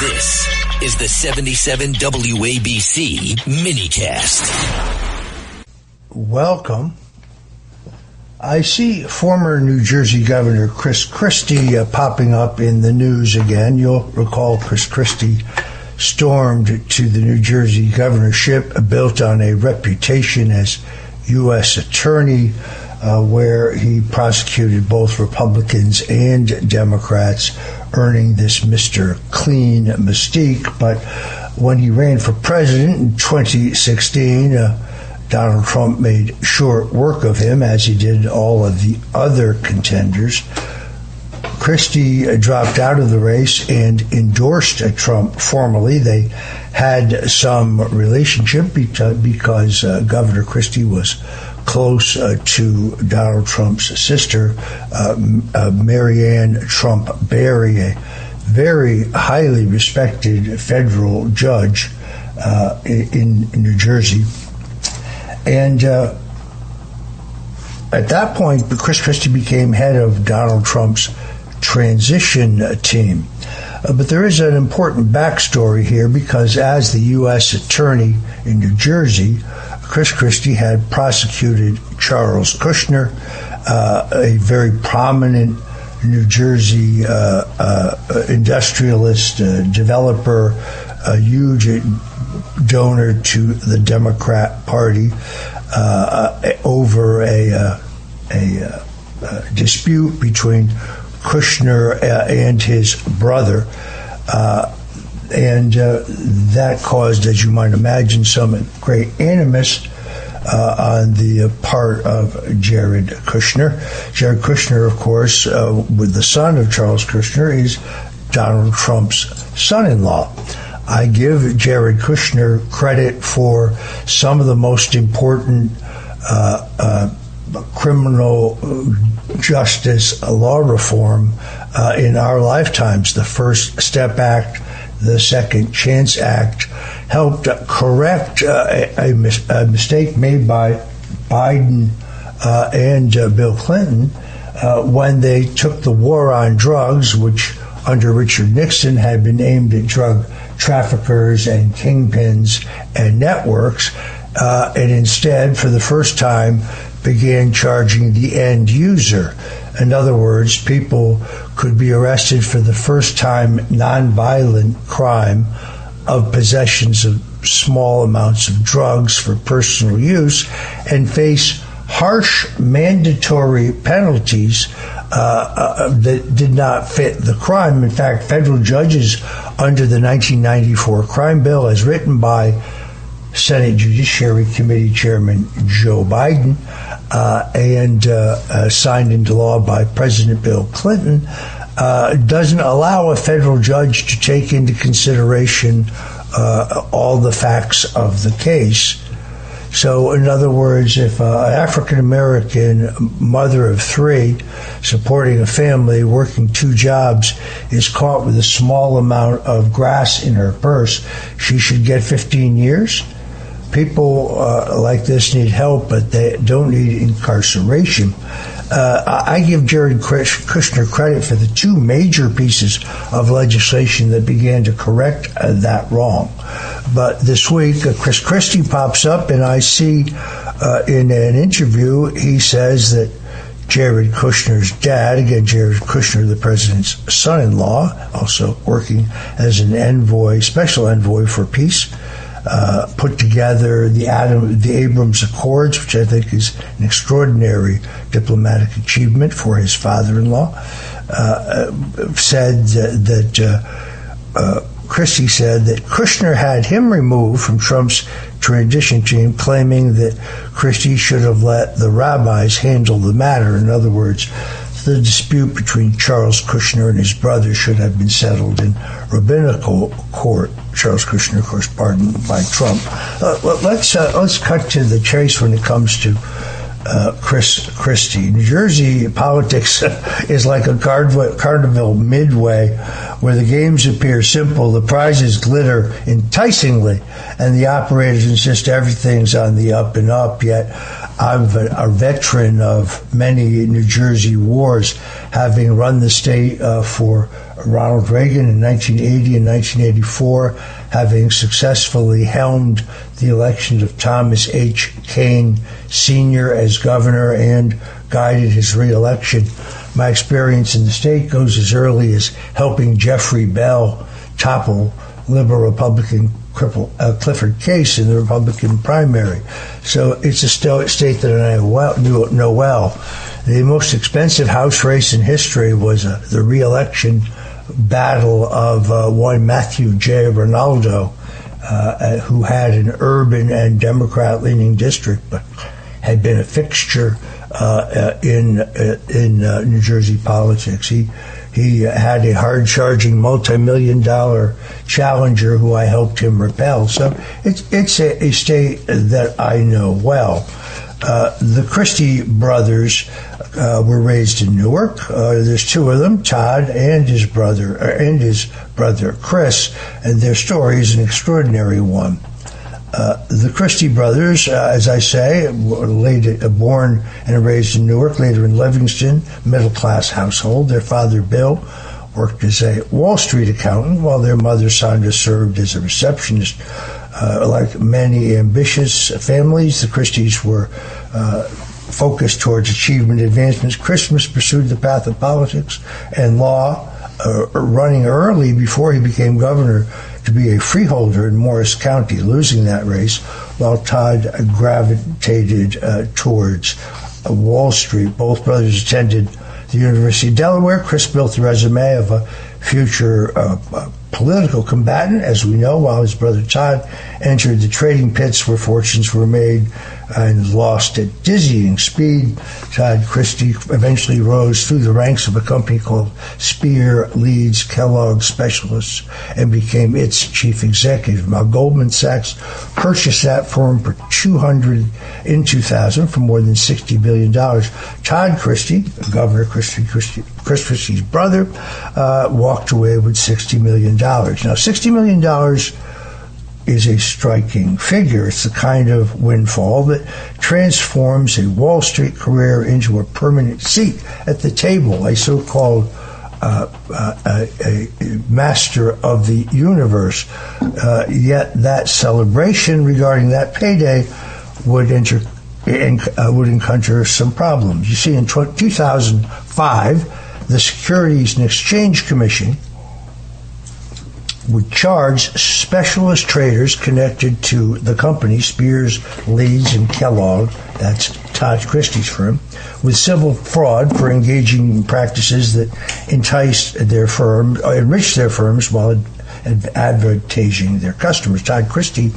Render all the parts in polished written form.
This is the 77 WABC minicast. Welcome. I see former New Jersey Governor Chris Christie popping up in the news again. You'll recall Chris Christie stormed to the New Jersey governorship built on a reputation as U.S. attorney, where he prosecuted both Republicans and Democrats, earning this Mr. Clean mystique. But when he ran for president in 2016, Donald Trump made short work of him, as he did all of the other contenders. Christie dropped out of the race and endorsed Trump formally. They had some relationship because Governor Christie was close to Donald Trump's sister, Marianne Trump Barry, a very highly respected federal judge in New Jersey. And at that point, Chris Christie became head of Donald Trump's transition team. But there is an important backstory here, because as the U.S. attorney in New Jersey, Chris Christie had prosecuted Charles Kushner, a very prominent New Jersey industrialist, developer, a huge donor to the Democrat Party, over a dispute between Kushner and his brother. And that caused, as you might imagine, some great animus on the part of Jared Kushner. Jared Kushner, of course, with the son of Charles Kushner, is Donald Trump's son-in-law. I give Jared Kushner credit for some of the most important criminal justice law reform in our lifetimes. The First Step Act, the Second Chance Act, helped correct a mistake made by Biden and Bill Clinton when they took the war on drugs, which under Richard Nixon had been aimed at drug traffickers and kingpins and networks, and instead, for the first time, began charging the end user. In other words, people could be arrested for the first time nonviolent crime of possessions of small amounts of drugs for personal use and face harsh mandatory penalties that did not fit the crime. In fact, federal judges under the 1994 crime bill, as written by Senate Judiciary Committee Chairman Joe Biden and signed into law by President Bill Clinton, doesn't allow a federal judge to take into consideration all the facts of the case. So, in other words, if an African-American mother of three supporting a family working two jobs is caught with a small amount of grass in her purse, she should get 15 years? People like this need help, but they don't need incarceration. I give Jared Kushner credit for the two major pieces of legislation that began to correct that wrong. But this week, Chris Christie pops up, and I see in an interview, he says that Jared Kushner's dad, again, Jared Kushner, the president's son-in-law, also working as an envoy, special envoy for peace, put together the Abrams Accords, which I think is an extraordinary diplomatic achievement for his father-in-law, said that Christie said that Kushner had him removed from Trump's transition team, claiming that Christie should have let the rabbis handle the matter. In other words, the dispute between Charles Kushner and his brother should have been settled in rabbinical court. Charles Kushner, of course, pardoned by Trump. Let's cut to the chase when it comes to Chris Christie. New Jersey politics is like a carnival midway, where the games appear simple, the prizes glitter enticingly, and the operators insist everything's on the up and up. Yet I'm a veteran of many New Jersey wars, having run the state for Ronald Reagan in 1980 and 1984, having successfully helmed the election of Thomas H. Kane Sr. as governor and guided his re-election. My experience in the state goes as early as helping Jeffrey Bell topple liberal Republican Clifford Case in the Republican primary. So it's a state that I know well. The most expensive House race in history was the re-election battle of one Matthew J. Ronaldo, who had an urban and Democrat-leaning district, but had been a fixture in New Jersey politics. He had a hard-charging, multi-million-dollar challenger who I helped him repel. So it's a state that I know well. The Christie brothers were raised in Newark. There's two of them, Todd and his brother Chris, and their story is an extraordinary one. The Christie brothers, as I say, were born and raised in Newark, later in Livingston, middle-class household. Their father, Bill, worked as a Wall Street accountant, while their mother, Sandra, served as a receptionist. Like many ambitious families, the Christies were focused towards achievement advancements. Christmas pursued the path of politics and law, running early before he became governor to be a freeholder in Morris County, losing that race, while Todd gravitated towards Wall Street. Both brothers attended the University of Delaware. Chris built the resume of a future political combatant, as we know, while his brother Todd entered the trading pits where fortunes were made and lost at dizzying speed. Todd Christie eventually rose through the ranks of a company called Spear, Leeds, Kellogg Specialists and became its chief executive. Now, Goldman Sachs purchased that firm for in 2000 for more than $60 billion. Todd Christie, Governor Chris Christie's brother, walked away with $60 million. Now, $60 million is a striking figure. It's the kind of windfall that transforms a Wall Street career into a permanent seat at the table, a so-called a master of the universe. Yet that celebration regarding that payday would encounter some problems. You see, in 2005, the Securities and Exchange Commission would charge specialist traders connected to the company, Spears, Leeds, and Kellogg, that's Todd Christie's firm, with civil fraud for engaging in practices that enticed enriched their firms while advertising their customers. Todd Christie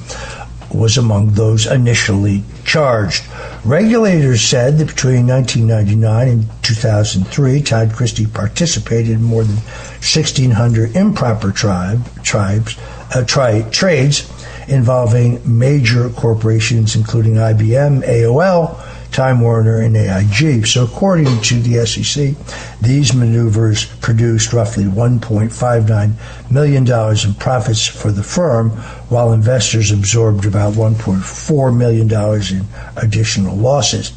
was among those initially charged. Regulators said that between 1999 and 2003, Todd Christie participated in more than 1,600 improper trades involving major corporations, including IBM, AOL, Time Warner, and AIG. So according to the SEC, these maneuvers produced roughly $1.59 million in profits for the firm, while investors absorbed about $1.4 million in additional losses.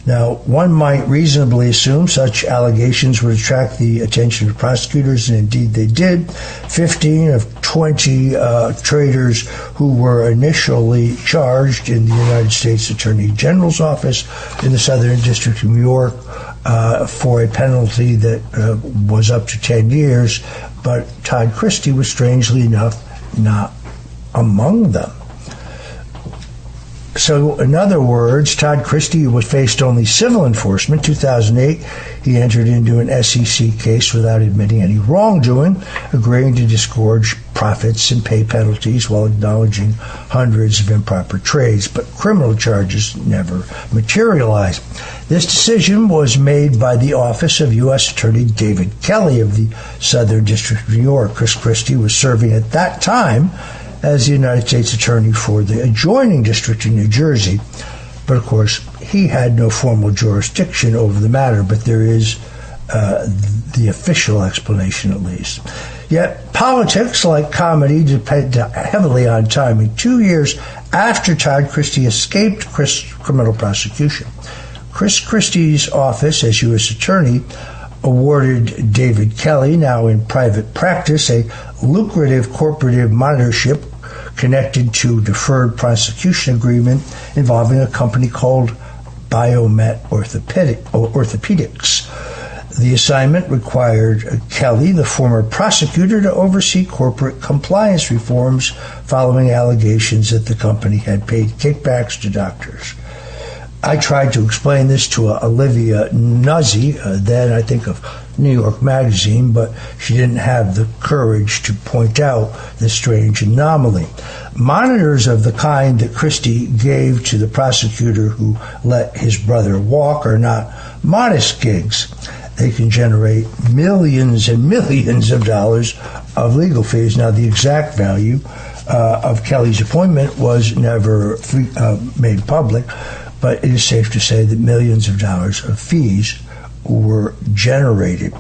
Now, one might reasonably assume such allegations would attract the attention of prosecutors, and indeed they did. 15 of 20 traders who were initially charged in the United States Attorney General's office in the Southern District of New York for a penalty that was up to 10 years, but Todd Christie was, strangely enough, not among them. So, in other words, Todd Christie faced only civil enforcement. 2008, he entered into an SEC case without admitting any wrongdoing, agreeing to disgorge profits and pay penalties while acknowledging hundreds of improper trades, but criminal charges never materialized. This decision was made by the office of U.S. Attorney David Kelly of the Southern District of New York. Chris Christie was serving at that time as the United States Attorney for the adjoining district in New Jersey. But, of course, he had no formal jurisdiction over the matter, but there is the official explanation, at least. Yet politics, like comedy, depend heavily on timing. 2 years after Todd Christie escaped criminal prosecution, Chris Christie's office as U.S. Attorney awarded David Kelly, now in private practice, a lucrative corporative monitorship connected to a deferred prosecution agreement involving a company called Biomet Orthopedics. The assignment required Kelly, the former prosecutor, to oversee corporate compliance reforms following allegations that the company had paid kickbacks to doctors. I tried to explain this to Olivia Nuzzi, then I think of New York Magazine, but she didn't have the courage to point out this strange anomaly. Monitors of the kind that Christie gave to the prosecutor who let his brother walk are not modest gigs. They can generate millions and millions of dollars of legal fees. Now, the exact value of Kelly's appointment was never made public, but it is safe to say that millions of dollars of fees were generated.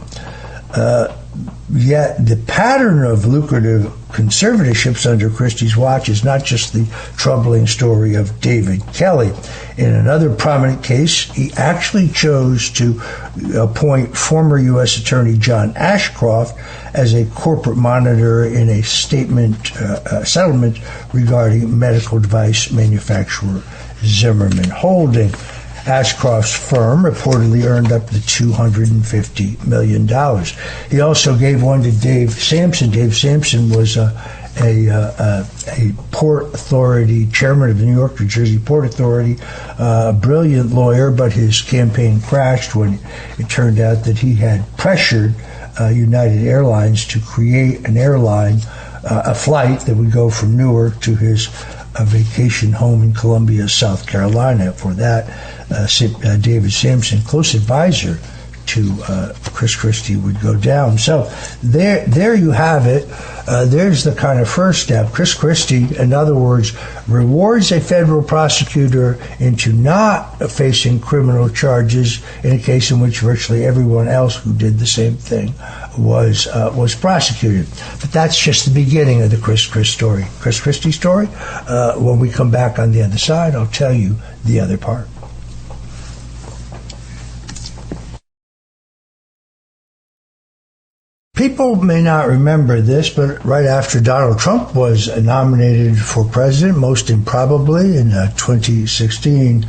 Yet the pattern of lucrative conservatorships under Christie's watch is not just the troubling story of David Kelly. In another prominent case, he actually chose to appoint former U.S. Attorney John Ashcroft as a corporate monitor in a settlement regarding medical device manufacturer Zimmerman Holding. Ashcroft's firm reportedly earned up to $250 million. He also gave one to Dave Sampson. Dave Sampson was a Port Authority, chairman of the New York, New Jersey Port Authority, a brilliant lawyer, but his campaign crashed when it turned out that he had pressured United Airlines to create an airline, a flight that would go from Newark to his vacation home in Columbia, South Carolina. For that, David Sampson, close advisor to Chris Christie, would go down. So there you have it. There's the kind of first step. Chris Christie, in other words, rewards a federal prosecutor into not facing criminal charges in a case in which virtually everyone else who did the same thing was prosecuted. But that's just the beginning of the Chris Christie story. When we come back on the other side, I'll tell you the other part. People may not remember this, but right after Donald Trump was nominated for president, most improbably in 2016,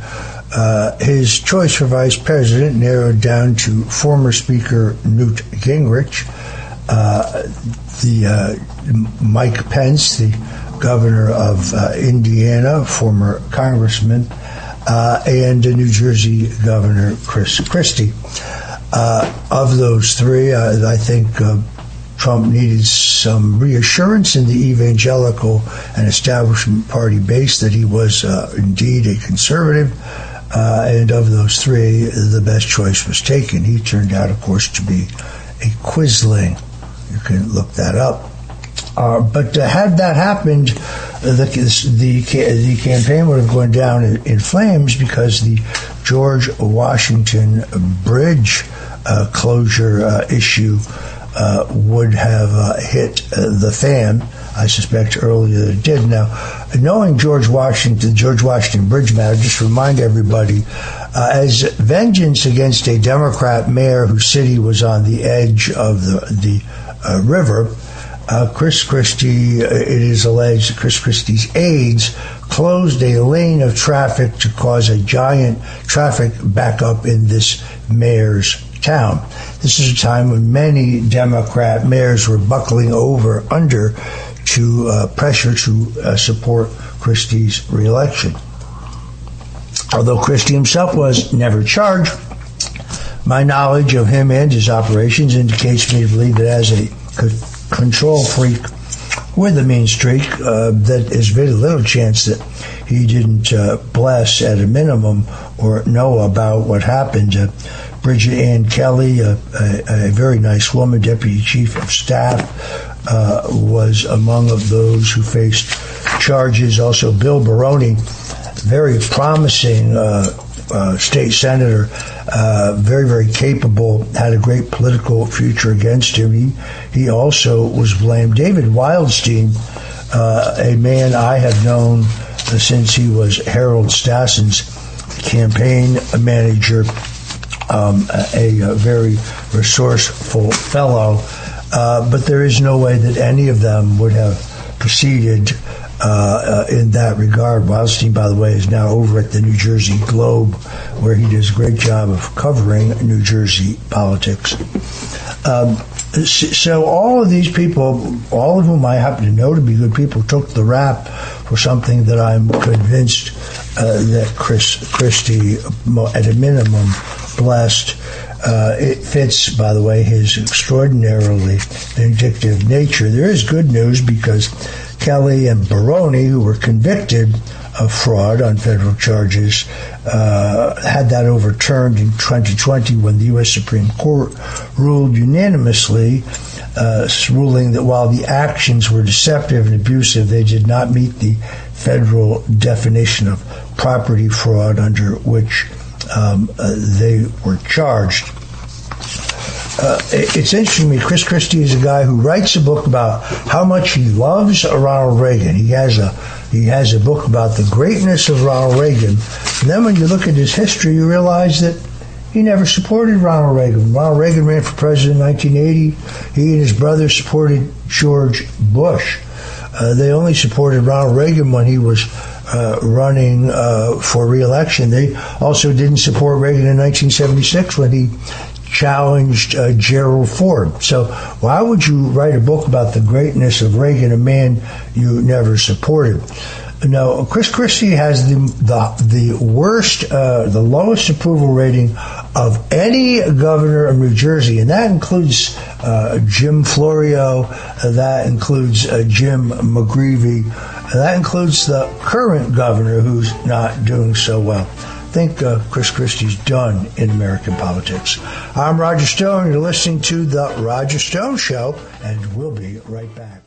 his choice for vice president narrowed down to former Speaker Newt Gingrich, Mike Pence, the governor of Indiana, former congressman, and New Jersey Governor Chris Christie. Of those three, I think Trump needed some reassurance in the evangelical and establishment party base that he was indeed a conservative. And of those three, the best choice was taken. He turned out, of course, to be a quisling. You can look that up. But had that happened, the campaign would have gone down in flames because the George Washington Bridge closure issue would have hit the fan. I suspect earlier than it did. Now, knowing George Washington Bridge matter, just remind everybody, as vengeance against a Democrat mayor whose city was on the edge of the river, Chris Christie, it is alleged that Chris Christie's aides closed a lane of traffic to cause a giant traffic backup in this mayor's town. This is a time when many Democrat mayors were buckling under to pressure to support Christie's reelection. Although Christie himself was never charged, my knowledge of him and his operations indicates me to believe that as a control freak with a mean streak, that there's very little chance that he didn't bless at a minimum or know about what happened. Bridget Ann Kelly, a very nice woman, deputy chief of staff, was among of those who faced charges. Also, Bill Baroni, very promising state senator, very, very capable, had a great political future against him. He also was blamed. David Wildstein, a man I have known since he was Harold Stassen's campaign manager, a very resourceful fellow, but there is no way that any of them would have proceeded in that regard. Wildstein, by the way, is now over at the New Jersey Globe, where he does a great job of covering New Jersey politics. So all of these people, all of whom I happen to know to be good people, took the rap for something that I'm convinced that Chris Christie, at a minimum, blessed. It fits, by the way, his extraordinarily vindictive nature. There is good news, because Kelly and Baroni, who were convicted of fraud on federal charges, had that overturned in 2020 when the U.S. Supreme Court ruled unanimously, ruling that while the actions were deceptive and abusive, they did not meet the federal definition of property fraud under which they were charged. It's interesting to me, Chris Christie is a guy who writes a book about how much he loves Ronald Reagan. He has a book about the greatness of Ronald Reagan. And then when you look at his history, you realize that he never supported Ronald Reagan. Ronald Reagan ran for president in 1980. He and his brother supported George Bush. They only supported Ronald Reagan when he was running for re-election. They also didn't support Reagan in 1976 when he challenged Gerald Ford. So why would you write a book about the greatness of Reagan, a man you never supported? No, Chris Christie has the worst, the lowest approval rating of any governor of New Jersey, and that includes Jim Florio, that includes Jim McGreevey, that includes the current governor, who's not doing so well. I think Chris Christie's done in American politics. I'm Roger Stone. You're listening to The Roger Stone Show, and we'll be right back.